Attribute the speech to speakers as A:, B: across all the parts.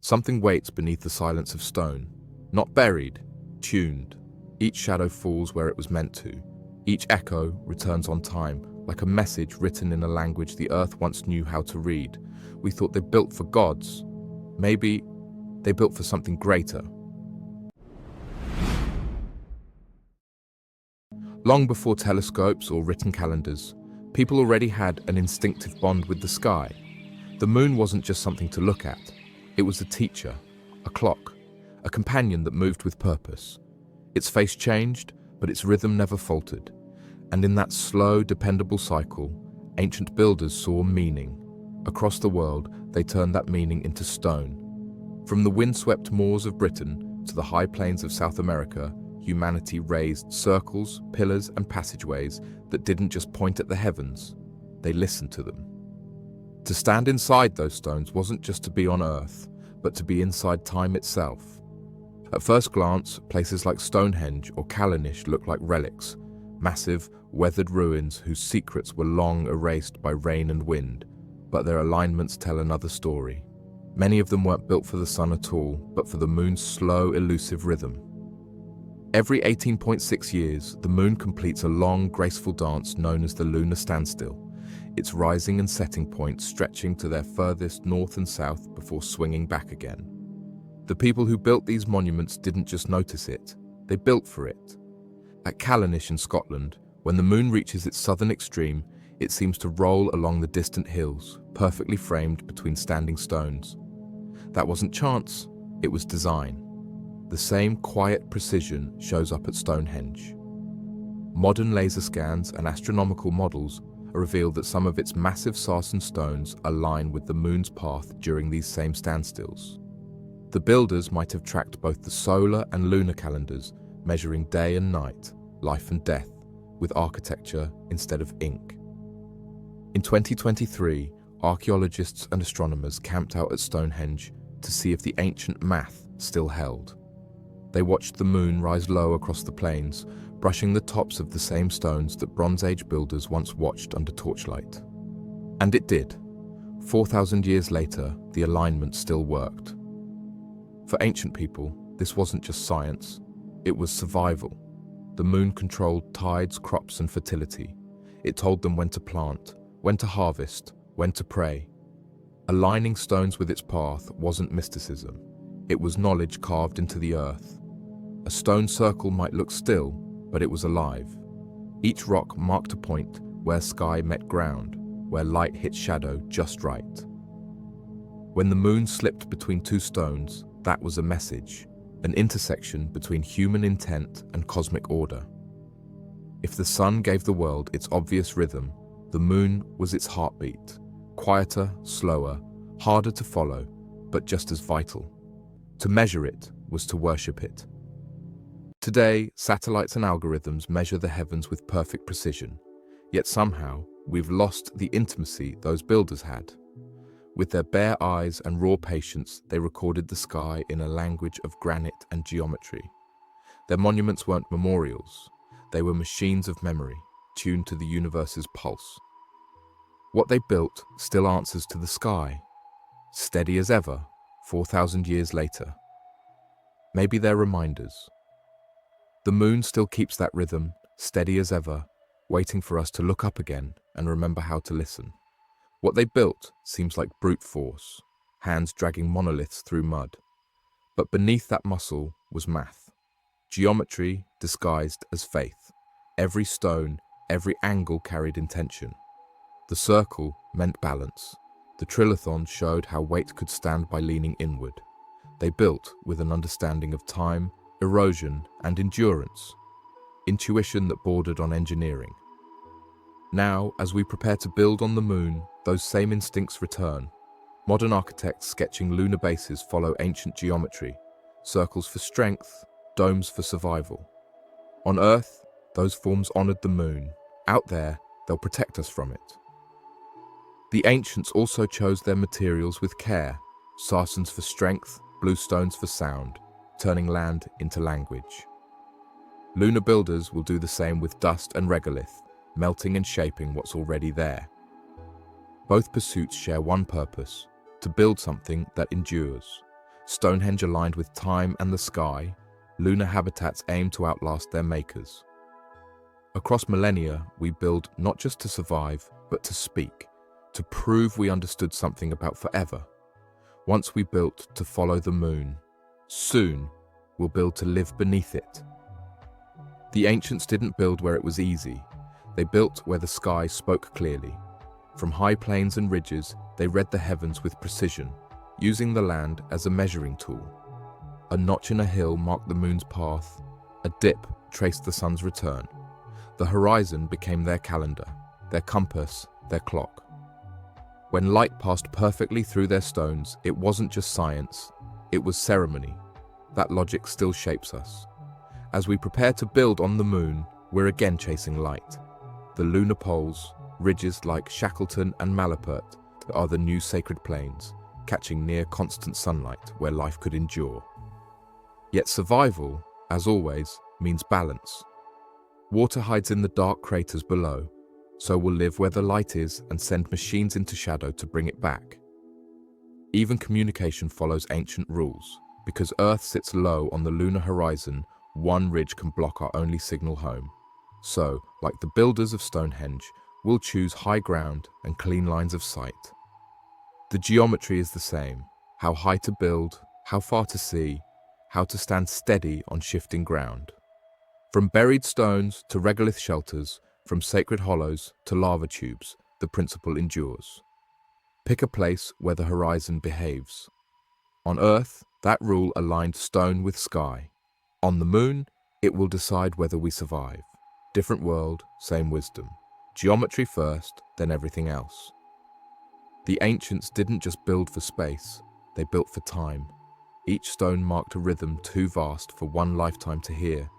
A: Something waits beneath the silence of stone, not buried, tuned. Each shadow falls where it was meant to. Each echo returns on time, like a message written in a language the earth once knew how to read. We thought they built for gods. Maybe they built for something greater. Long before telescopes or written calendars, people already had an instinctive bond with the sky. The moon wasn't just something to look at. It was a teacher, a clock, a companion that moved with purpose. Its face changed, but its rhythm never faltered. And in that slow, dependable cycle, ancient builders saw meaning. Across the world, they turned that meaning into stone. From the windswept moors of Britain to the high plains of South America, humanity raised circles, pillars, and passageways that didn't just point at the heavens, they listened to them. To stand inside those stones wasn't just to be on Earth, but to be inside time itself. At first glance, places like Stonehenge or Callanish look like relics, massive, weathered ruins whose secrets were long erased by rain and wind, but their alignments tell another story. Many of them weren't built for the sun at all, but for the moon's slow, elusive rhythm. Every 18.6 years, the moon completes a long, graceful dance known as the lunar standstill, its rising and setting points stretching to their furthest north and south before swinging back again. The people who built these monuments didn't just notice it, they built for it. At Callanish in Scotland, when the moon reaches its southern extreme, it seems to roll along the distant hills, perfectly framed between standing stones. That wasn't chance, it was design. The same quiet precision shows up at Stonehenge. Modern laser scans and astronomical models reveal that some of its massive sarsen stones align with the moon's path during these same standstills. The builders might have tracked both the solar and lunar calendars, measuring day and night, life and death, with architecture instead of ink. In 2023, archaeologists and astronomers camped out at Stonehenge to see if the ancient math still held. They watched the moon rise low across the plains, brushing the tops of the same stones that Bronze Age builders once watched under torchlight. And it did. 4,000 years later, the alignment still worked. For ancient people, this wasn't just science, it was survival. The moon controlled tides, crops, and fertility. It told them when to plant, when to harvest, when to pray. Aligning stones with its path wasn't mysticism. It was knowledge carved into the earth. A stone circle might look still, but it was alive. Each rock marked a point where sky met ground, where light hit shadow just right. When the moon slipped between two stones, that was a message, an intersection between human intent and cosmic order. If the sun gave the world its obvious rhythm, the moon was its heartbeat, quieter, slower, harder to follow, but just as vital. To measure it was to worship it. Today, satellites and algorithms measure the heavens with perfect precision, yet somehow we've lost the intimacy those builders had. With their bare eyes and raw patience, they recorded the sky in a language of granite and geometry. Their monuments weren't memorials, they were machines of memory, tuned to the universe's pulse. What they built still answers to the sky, steady as ever, 4,000 years later. Maybe they're reminders. The moon still keeps that rhythm, steady as ever, waiting for us to look up again and remember how to listen. What they built seems like brute force, hands dragging monoliths through mud. But beneath that muscle was math. Geometry disguised as faith. Every stone, every angle carried intention. The circle meant balance. The trilithon showed how weight could stand by leaning inward. They built with an understanding of time, erosion, and endurance. Intuition that bordered on engineering. Now, as we prepare to build on the moon, those same instincts return. Modern architects sketching lunar bases follow ancient geometry, circles for strength, domes for survival. On Earth, those forms honored the moon. Out there, they'll protect us from it. The ancients also chose their materials with care, sarsens for strength, bluestones for sound, turning land into language. Lunar builders will do the same with dust and regolith, melting and shaping what's already there. Both pursuits share one purpose, to build something that endures, Stonehenge aligned with time and the sky, lunar habitats aim to outlast their makers. Across millennia, we build not just to survive, but to speak, to prove we understood something about forever. Once we built to follow the moon, soon we'll build to live beneath it. The ancients didn't build where it was easy. They built where the sky spoke clearly. From high plains and ridges, they read the heavens with precision, using the land as a measuring tool. A notch in a hill marked the moon's path. A dip traced the sun's return. The horizon became their calendar, their compass, their clock. When light passed perfectly through their stones, it wasn't just science, it was ceremony. That logic still shapes us. As we prepare to build on the moon, we're again chasing light. The lunar poles, ridges like Shackleton and Malapert, are the new sacred plains, catching near constant sunlight where life could endure. Yet survival, as always, means balance. Water hides in the dark craters below, so we'll live where the light is and send machines into shadow to bring it back. Even communication follows ancient rules. Because Earth sits low on the lunar horizon, one ridge can block our only signal home. So, like the builders of Stonehenge, we'll choose high ground and clean lines of sight. The geometry is the same: how high to build, how far to see, how to stand steady on shifting ground. From buried stones to regolith shelters, from sacred hollows to lava tubes, the principle endures. Pick a place where the horizon behaves. On Earth, that rule aligned stone with sky. On the moon, it will decide whether we survive. Different world, same wisdom. Geometry first, then everything else. The ancients didn't just build for space, they built for time. Each stone marked a rhythm too vast for one lifetime to hear.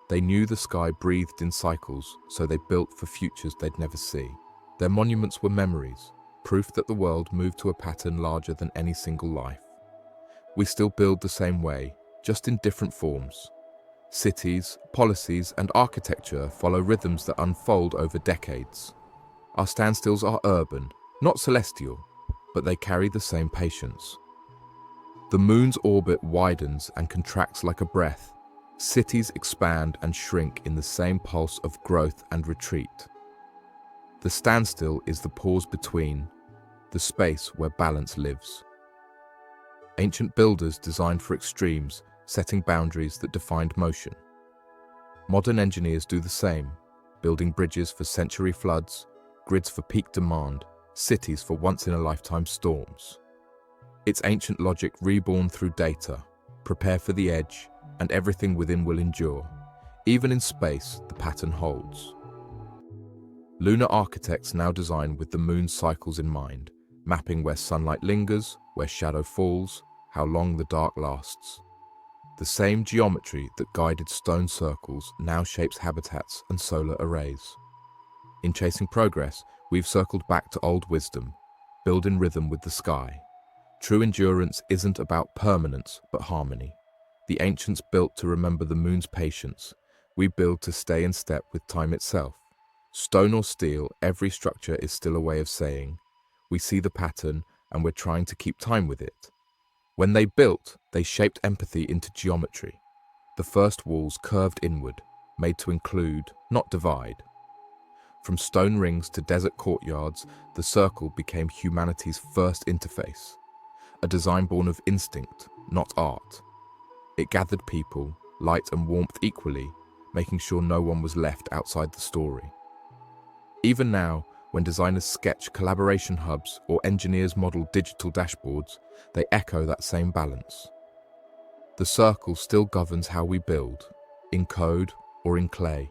A: They knew the sky breathed in cycles, so they built for futures they'd never see. Their monuments were memories, proof that the world moved to a pattern larger than any single life. We still build the same way, just in different forms. Cities, policies, and architecture follow rhythms that unfold over decades. Our standstills are urban, not celestial, but they carry the same patience. The moon's orbit widens and contracts like a breath. Cities expand and shrink in the same pulse of growth and retreat. The standstill is the pause between, the space where balance lives. Ancient builders designed for extremes, setting boundaries that defined motion. Modern engineers do the same, building bridges for century floods, grids for peak demand, cities for once-in-a-lifetime storms. It's ancient logic reborn through data. Prepare for the edge, and everything within will endure. Even in space, the pattern holds. Lunar architects now design with the moon's cycles in mind, mapping where sunlight lingers, where shadow falls, how long the dark lasts. The same geometry that guided stone circles now shapes habitats and solar arrays. In chasing progress, we've circled back to old wisdom, build in rhythm with the sky. True endurance isn't about permanence, but harmony. The ancients built to remember the moon's patience. We build to stay in step with time itself. Stone or steel, every structure is still a way of saying, we see the pattern and we're trying to keep time with it. When they built, they shaped empathy into geometry. The first walls curved inward, made to include, not divide. From stone rings to desert courtyards, the circle became humanity's first interface. A design born of instinct, not art. It gathered people, light and warmth equally, making sure no one was left outside the story. Even now, when designers sketch collaboration hubs or engineers model digital dashboards, they echo that same balance. The circle still governs how we build, in code or in clay.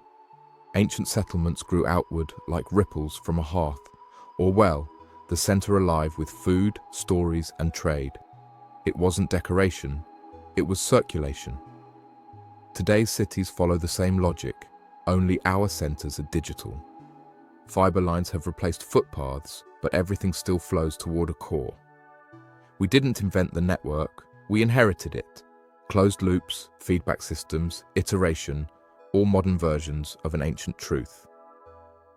A: Ancient settlements grew outward like ripples from a hearth, or well, the center alive with food, stories, and trade. It wasn't decoration, it was circulation. Today's cities follow the same logic, only our centers are digital. Fiber lines have replaced footpaths, but everything still flows toward a core. We didn't invent the network, we inherited it. Closed loops, feedback systems, iteration, all modern versions of an ancient truth.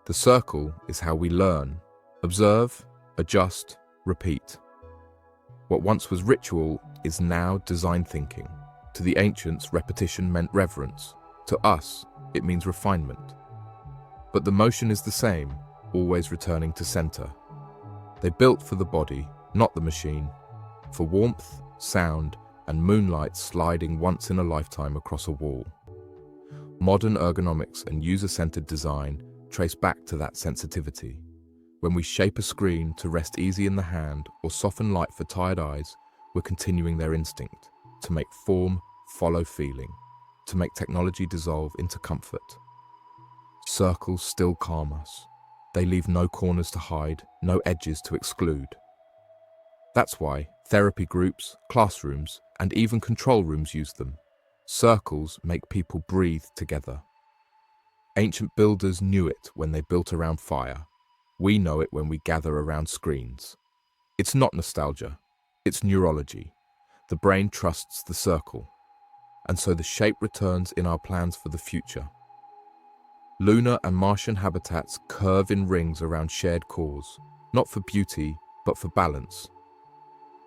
A: The circle is how we learn, observe, adjust, repeat. What once was ritual is now design thinking. To the ancients, repetition meant reverence. To us, it means refinement. But the motion is the same, always returning to center. They built for the body, not the machine, for warmth, sound, and moonlight sliding once in a lifetime across a wall. Modern ergonomics and user-centered design trace back to that sensitivity. When we shape a screen to rest easy in the hand or soften light for tired eyes, we're continuing their instinct to make form follow feeling, to make technology dissolve into comfort. Circles still calm us. They leave no corners to hide, no edges to exclude. That's why therapy groups, classrooms, and even control rooms use them. Circles make people breathe together. Ancient builders knew it when they built around fire. We know it when we gather around screens. It's not nostalgia, it's neurology. The brain trusts the circle, and so the shape returns in our plans for the future. Lunar and Martian habitats curve in rings around shared cores, not for beauty, but for balance.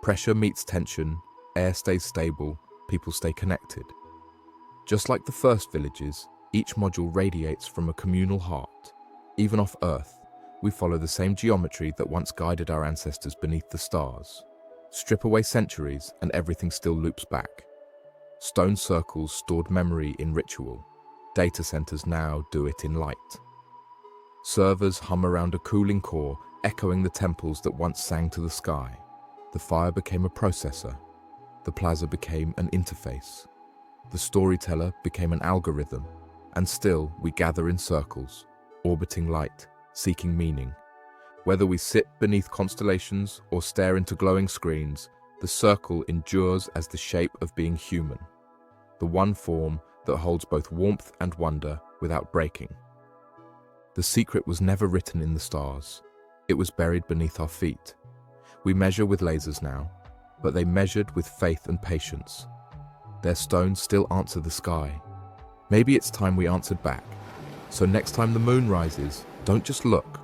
A: Pressure meets tension, air stays stable, people stay connected. Just like the first villages, each module radiates from a communal heart. Even off Earth, we follow the same geometry that once guided our ancestors beneath the stars. Strip away centuries and everything still loops back. Stone circles stored memory in ritual. Data centers now do it in light. Servers hum around a cooling core, echoing the temples that once sang to the sky. The fire became a processor. The plaza became an interface. The storyteller became an algorithm. And still, we gather in circles, orbiting light, seeking meaning. Whether we sit beneath constellations or stare into glowing screens, the circle endures as the shape of being human. The one form that holds both warmth and wonder without breaking. The secret was never written in the stars. It was buried beneath our feet. We measure with lasers now, but they measured with faith and patience. Their stones still answer the sky. Maybe it's time we answered back. So next time the moon rises, don't just look.